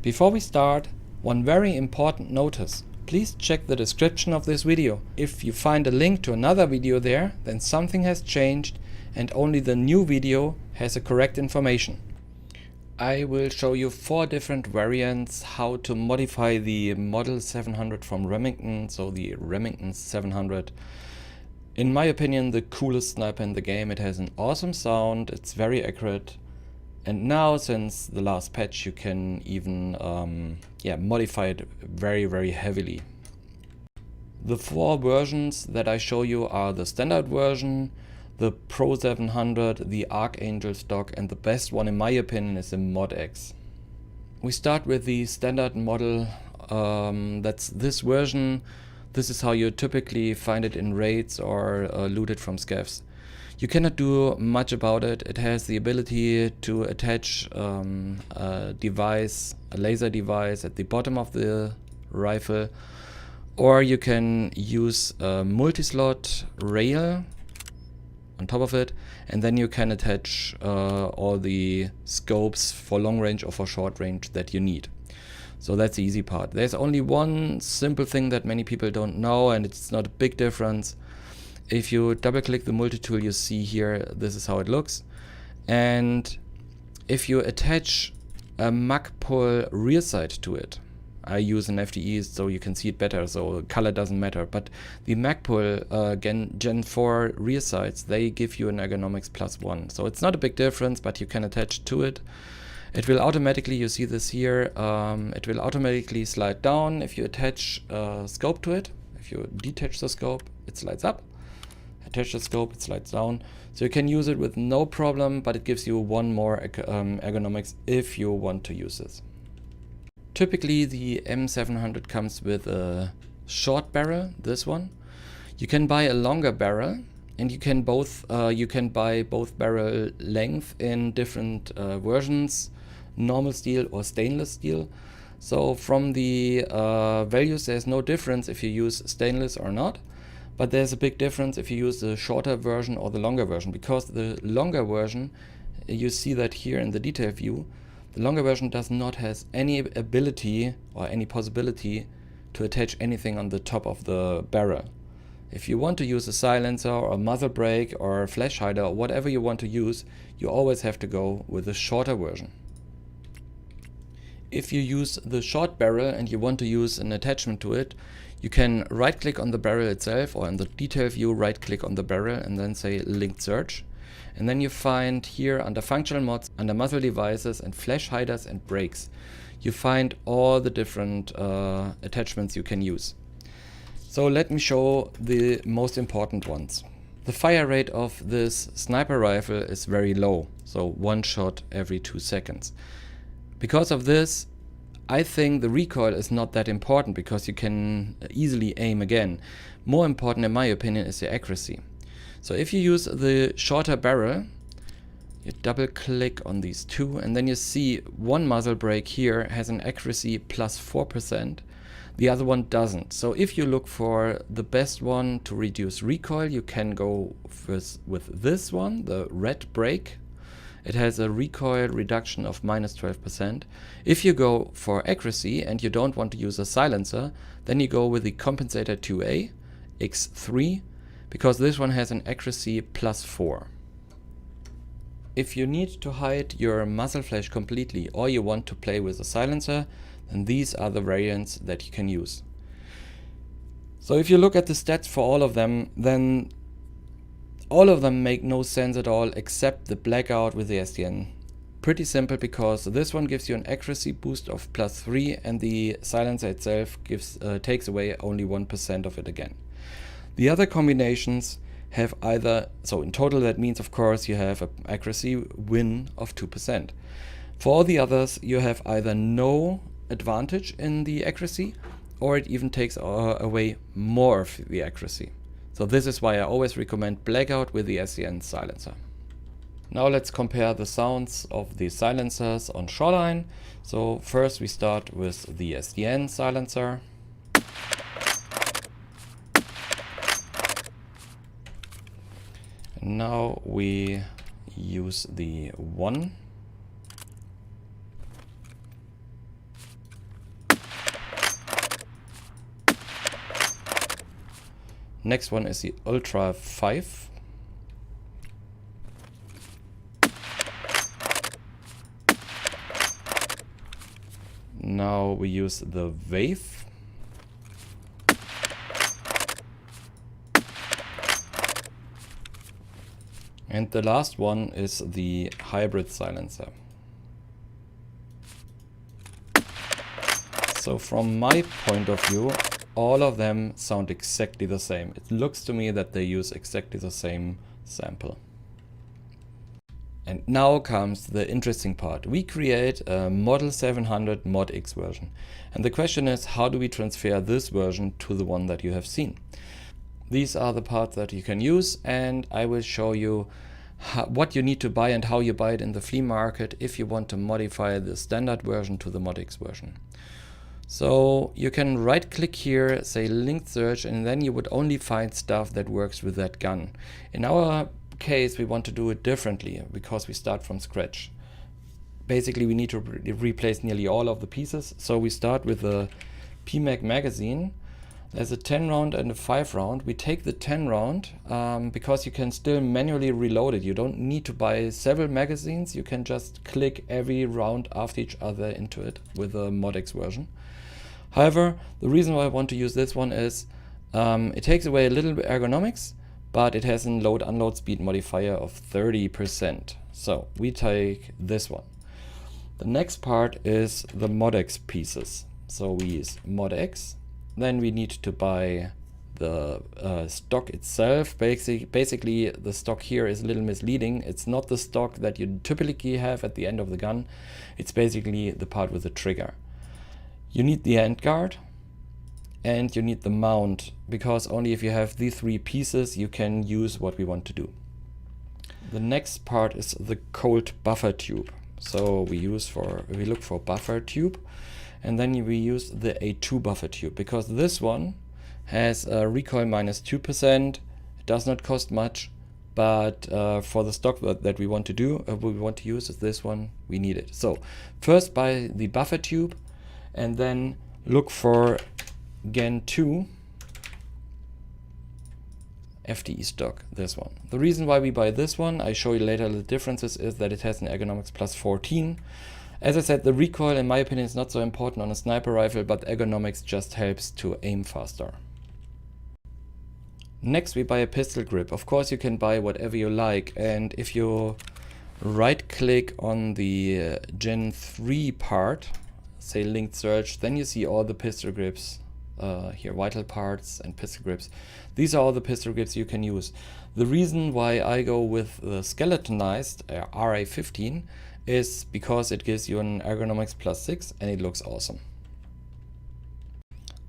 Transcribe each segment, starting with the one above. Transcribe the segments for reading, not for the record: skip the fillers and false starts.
Before we start, one very important notice. Please check the description of this video. If you find a link to another video there, then something has changed and only the new video has the correct information. I will show you 4 different variants how to modify the Model 700 from Remington, so the Remington 700. In my opinion, the coolest sniper in the game. It has an awesome sound, it's very accurate. And now, since the last patch, you can even modify it very heavily. The 4 versions that I show you are the standard version, the Pro 700, the Archangel stock, and the best one in my opinion is the Mod X. We start with the standard model, that's this version. This is how you typically find it in raids or loot it from scavs. You cannot do much about it. It has the ability to attach a device, a laser device at the bottom of the rifle, or you can use a multi-slot rail on top of it, and then you can attach all the scopes for long range or for short range that you need. So that's the easy part. There's only one simple thing that many people don't know, and it's not a big difference. If you double click the multi-tool, you see here, this is how it looks. And if you attach a mag pull rear sight to it, I use an FDE so you can see it better, so color doesn't matter. But the mag pull Gen 4 rear sights, they give you an ergonomics +1. So it's not a big difference, but you can attach to it. It will automatically, you see this here, it will automatically slide down if you attach a scope to it. If you detach the scope, it slides up. Attach the scope, it slides down. So you can use it with no problem, but it gives you one more ergonomics if you want to use this. Typically the M700 comes with a short barrel, this one. You can buy a longer barrel, and you can buy both barrel length in different versions, normal steel or stainless steel. So from the values there's no difference if you use stainless or not. But there's a big difference if you use the shorter version or the longer version, because the longer version, you see that here in the detail view, the longer version does not have any ability or any possibility to attach anything on the top of the barrel. If you want to use a silencer or a muzzle brake or a flash hider or whatever you want to use, you always have to go with the shorter version. If you use the short barrel and you want to use an attachment to it, you can right click on the barrel itself, or in the detail view right click on the barrel and then say linked search. And then you find here under functional mods, under muzzle devices and flash hiders and brakes, you find all the different attachments you can use. So let me show the most important ones. The fire rate of this sniper rifle is very low, so 1 shot every 2 seconds. Because of this, I think the recoil is not that important, because you can easily aim again. More important in my opinion is the accuracy. So if you use the shorter barrel, you double click on these two, and then you see one muzzle brake here has an accuracy +4%, the other one doesn't. So if you look for the best one to reduce recoil, you can go with this one, the red brake. It has a recoil reduction of -12%. If you go for accuracy and you don't want to use a silencer, then you go with the compensator 2A X3, because this one has an accuracy +4. If you need to hide your muzzle flash completely, or you want to play with a silencer, then these are the variants that you can use. So if you look at the stats for all of them, then all of them make no sense at all except the blackout with the SDN. Pretty simple, because this one gives you an accuracy boost of +3 and the silencer itself takes away only 1% of it again. The other combinations have either, so in total that means of course you have an accuracy win of 2%. For all the others you have either no advantage in the accuracy, or it even takes away more of the accuracy. So this is why I always recommend blackout with the SDN silencer. Now let's compare the sounds of the silencers on Shoreline. So first we start with the SDN silencer. And now we use the one. Next one is the Ultra 5. Now we use the Wave. And the last one is the Hybrid Silencer. So from my point of view, all of them sound exactly the same. It looks to me that they use exactly the same sample. And now comes the interesting part. We create a Model 700 Mod X version. And the question is, how do we transfer this version to the one that you have seen? These are the parts that you can use, and I will show you what you need to buy and how you buy it in the flea market if you want to modify the standard version to the Mod X version. So you can right click here, say linked search, and then you would only find stuff that works with that gun. In our case, we want to do it differently because we start from scratch. Basically, we need to replace nearly all of the pieces. So we start with a PMAG magazine. There's a 10 round and a 5 round. We take the 10 round because you can still manually reload it. You don't need to buy several magazines. You can just click every round after each other into it with a Mod X version. However, the reason why I want to use this one is it takes away a little bit ergonomics, but it has a load-unload speed modifier of 30%. So we take this one. The next part is the Mod X pieces. So we use Mod X. Then we need to buy the stock itself. Basically, the stock here is a little misleading. It's not the stock that you typically have at the end of the gun. It's basically the part with the trigger. You need the handguard and you need the mount, because only if you have these three pieces you can use what we want to do. The next part is the cold buffer tube. So we look for buffer tube, and then we use the A2 buffer tube, because this one has a recoil minus 2%. It does not cost much, but for the stock that we want to use is this one, we need it. So first buy the buffer tube, and then look for Gen 2 FTE stock, this one. The reason why we buy this one, I show you later the differences, is that it has an ergonomics plus 14. As I said, the recoil in my opinion is not so important on a sniper rifle, but ergonomics just helps to aim faster. Next we buy a pistol grip. Of course you can buy whatever you like, and if you right click on the Gen 3 part, say linked search, then you see all the pistol grips here, vital parts and pistol grips. These are all the pistol grips you can use. The reason why I go with the skeletonized RA15 is because it gives you an ergonomics plus 6 and it looks awesome.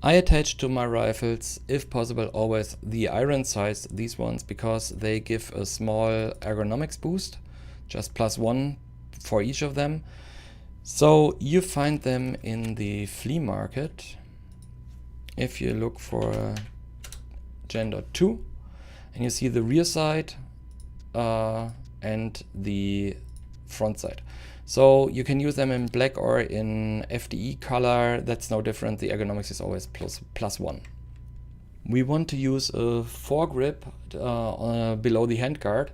I attach to my rifles, if possible, always the iron sights, these ones, because they give a small ergonomics boost, just +1 for each of them. So you find them in the flea market if you look for Gen 2, and you see the rear sight and the front sight. So you can use them in black or in FDE color. That's no different. The ergonomics is always +1. We want to use a foregrip below the handguard.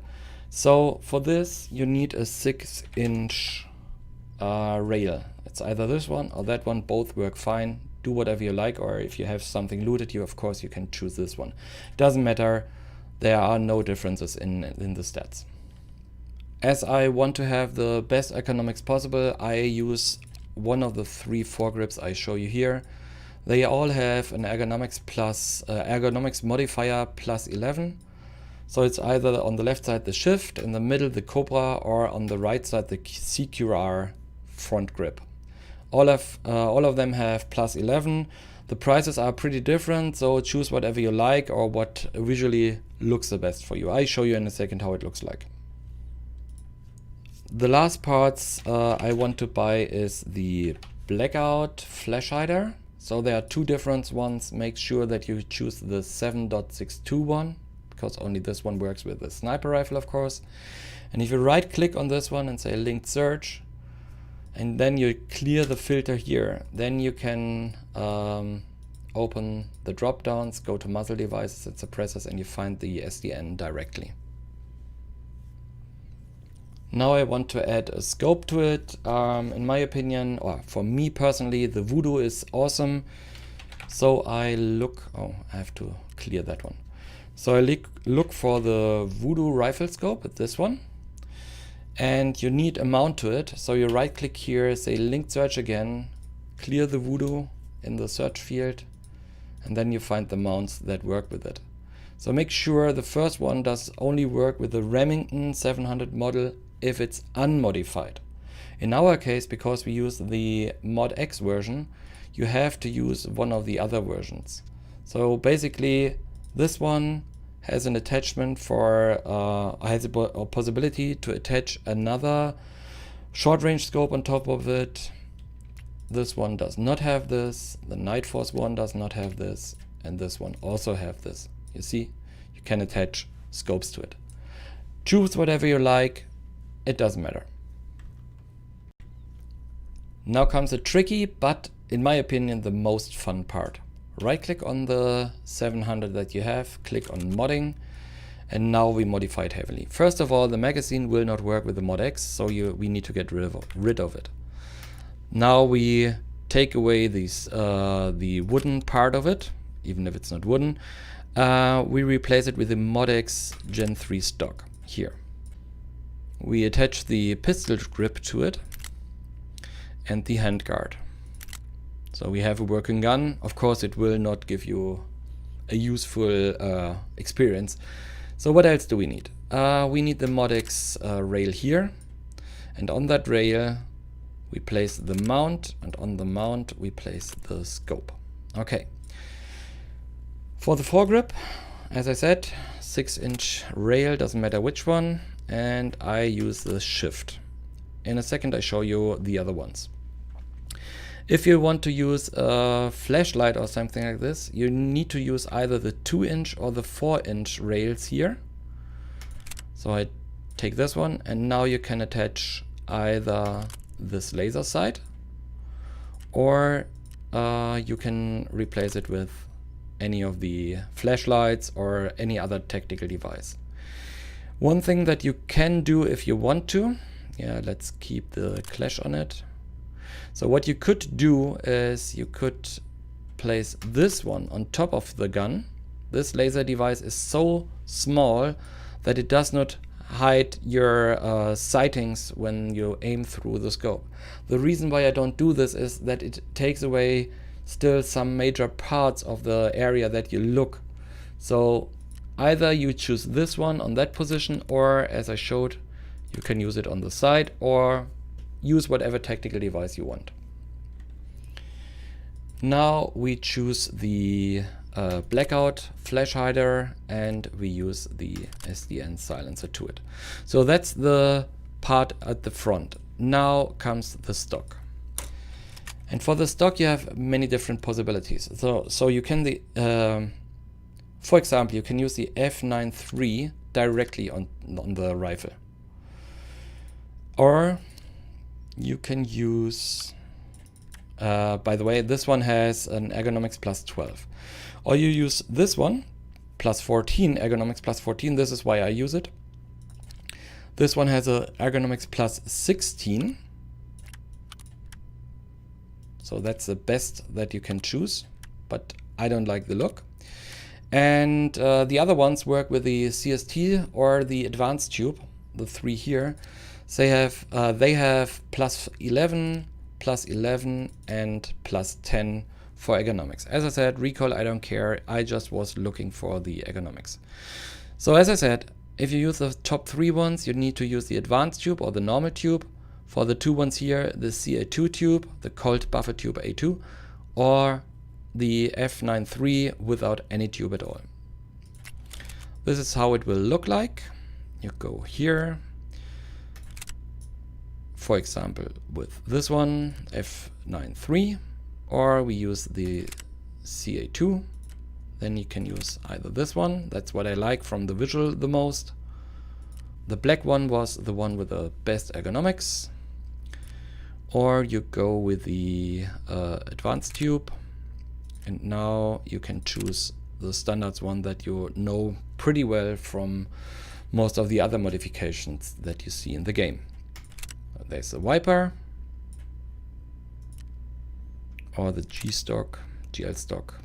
So for this you need a 6-inch rail. It's either this one or that one. Both work fine. Do whatever you like, or if you have something looted, of course you can choose this one. Doesn't matter. There are no differences in the stats. As I want to have the best ergonomics possible, I use one of the 3 foregrips I show you here. They all have an ergonomics modifier +11. So it's either on the left side the Shift, in the middle the Cobra, or on the right side the CQR front grip. All of them have +11. The prices are pretty different, so choose whatever you like or what visually looks the best for you. I show you in a second how it looks like. The last parts I want to buy is the blackout flash hider. So there are 2 different ones. Make sure that you choose the 7.62 one, because only this one works with the sniper rifle, of course. And if you right click on this one and say linked search, and then you clear the filter here, then you can open the drop downs, go to muzzle devices and suppressors, and you find the SDN directly. Now I want to add a scope to it. In my opinion, or for me personally, the Voodoo is awesome. So I have to clear that one. So I look for the Voodoo rifle scope, this one. And you need a mount to it. So you right click here, say link search again, clear the Voodoo in the search field, and then you find the mounts that work with it. So make sure the first one does only work with the Remington 700 model if it's unmodified. In our case, because we use the Mod X version, you have to use one of the other versions. So basically this one has an attachment for, has a possibility to attach another short range scope on top of it. This one does not have this, the Night Force one does not have this, and this one also have this. You see, you can attach scopes to it. Choose whatever you like, it doesn't matter. Now comes a tricky, but in my opinion, the most fun part. Right click on the 700 that you have, click on modding, and now we modify it heavily. First of all, the magazine will not work with the Mod X, so we need to get rid of it. Now we take away these the wooden part of it, even if it's not wooden. We replace it with the Mod X Gen 3 stock here. We attach the pistol grip to it and the handguard. So we have a working gun. Of course, it will not give you a useful experience. So what else do we need? We need the Mod X rail here, and on that rail we place the mount, and on the mount we place the scope. Okay. For the foregrip, as I said, 6-inch rail, doesn't matter which one, and I use the shift. In a second I show you the other ones. If you want to use a flashlight or something like this, you need to use either the 2-inch or the 4-inch rails here. So I take this one, and now you can attach either this laser sight, or you can replace it with any of the flashlights or any other tactical device. One thing that you can do if you want to, let's keep the clash on it. So what you could do is you could place this one on top of the gun. This laser device is so small that it does not hide your sightings when you aim through the scope. The reason why I don't do this is that it takes away still some major parts of the area that you look. So either you choose this one on that position, or as I showed, you can use it on the side, or use whatever tactical device you want. Now we choose the blackout flash hider, and we use the SDN silencer to it. So that's the part at the front. Now comes the stock. And for the stock you have many different possibilities. So you can, for example, you can use the F93 directly on the rifle. Or you can use, by the way, this one has an ergonomics plus 12. Or you use this one, plus 14, ergonomics plus 14. This is why I use it. This one has a ergonomics plus 16. So that's the best that you can choose, but I don't like the look. And the other ones work with the CST or the advanced tube, the three here. They have plus 11, plus 11, and plus 10 for ergonomics. As I said, recoil, I don't care. I just was looking for the ergonomics. So as I said, if you use the top three ones, you need to use the advanced tube or the normal tube. For the two ones here, the CA2 tube, the Colt buffer tube A2, or the F93 without any tube at all. This is how it will look like. You go here. For example, with this one, F93, or we use the CA2, then you can use either this one. That's what I like from the visual the most. The black one was the one with the best ergonomics. Or you go with the advanced tube. And now you can choose the standards one that you know pretty well from most of the other modifications that you see in the game. There's the wiper or the G-stock, GL stock.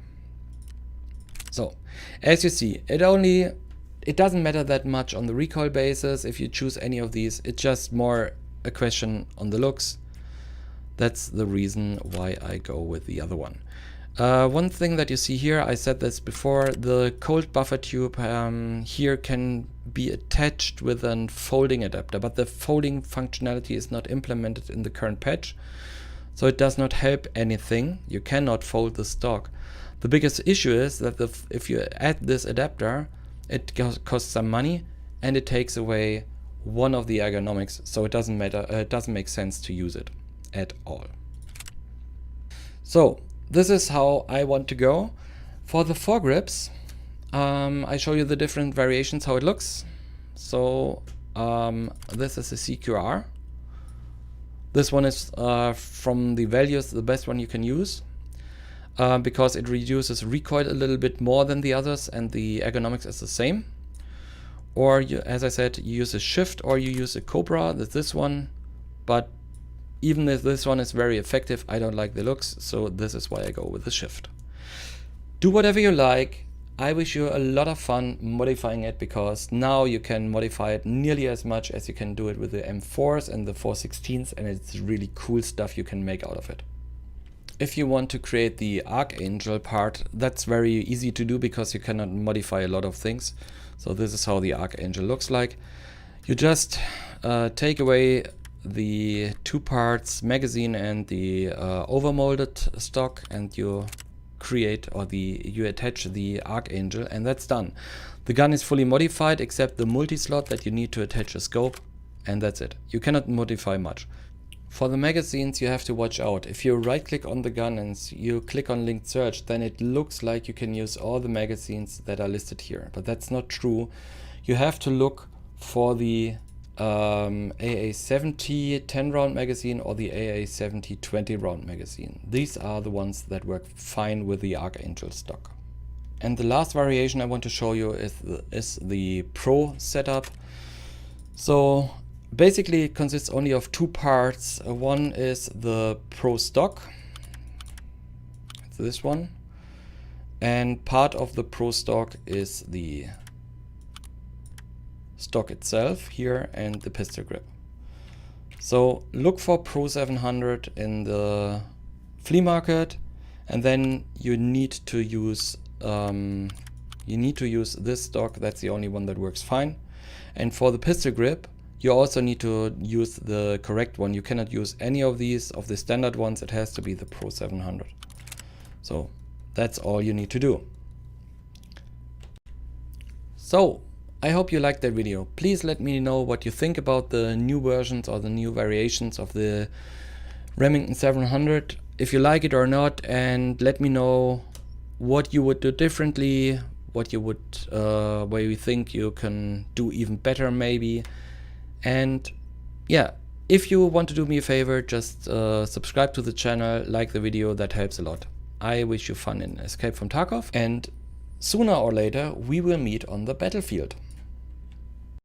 So as you see, it doesn't matter that much on the recoil basis if you choose any of these. It's just more a question on the looks. That's the reason why I go with the other one. One thing that you see here, I said this before, the cold buffer tube here can be attached with a folding adapter, but the folding functionality is not implemented in the current patch, so it does not help anything. You cannot fold the stock. The biggest issue is that if you add this adapter, it costs some money and it takes away one of the ergonomics, so it doesn't matter. It doesn't make sense to use it at all. So this is how I want to go. For the foregrips, I show you the different variations, how it looks. So this is a CQR. This one is from the values the best one you can use because it reduces recoil a little bit more than the others and the ergonomics is the same. Or you, as I said, you use a shift or you use a Cobra, that's this one. But even if this one is very effective, I don't like the looks, so this is why I go with the shift. Do whatever you like. I wish you a lot of fun modifying it, because now you can modify it nearly as much as you can do it with the M4s and the 416s, and it's really cool stuff you can make out of it. If you want to create the Archangel part, that's very easy to do because you cannot modify a lot of things. So this is how the Archangel looks like. You just take away the two parts magazine and the overmolded stock, and you create, or you attach the Archangel, and that's done. The gun is fully modified except the multi-slot that you need to attach a scope, and that's it. You cannot modify much. For the magazines you have to watch out. If you right click on the gun and you click on linked search, then it looks like you can use all the magazines that are listed here, but that's not true. You have to look for the AA70 10 round magazine or the AA70 20 round magazine. These are the ones that work fine with the Archangel stock. And the last variation I want to show you is the Pro setup. So basically it consists only of two parts. One is the Pro stock, it's this one, and part of the Pro stock is the stock itself here and the pistol grip. So look for Pro 700 in the flea market, and then you need to use this stock. That's the only one that works fine. And for the pistol grip, you also need to use the correct one. You cannot use any of these of the standard ones. It has to be the Pro 700. So that's all you need to do. So I hope you liked that video. Please let me know what you think about the new versions or the new variations of the Remington 700, if you like it or not, and let me know what you would do differently, what you would, where you think you can do even better maybe. And yeah, if you want to do me a favor, just subscribe to the channel, like the video, that helps a lot. I wish you fun in Escape from Tarkov, and sooner or later we will meet on the battlefield.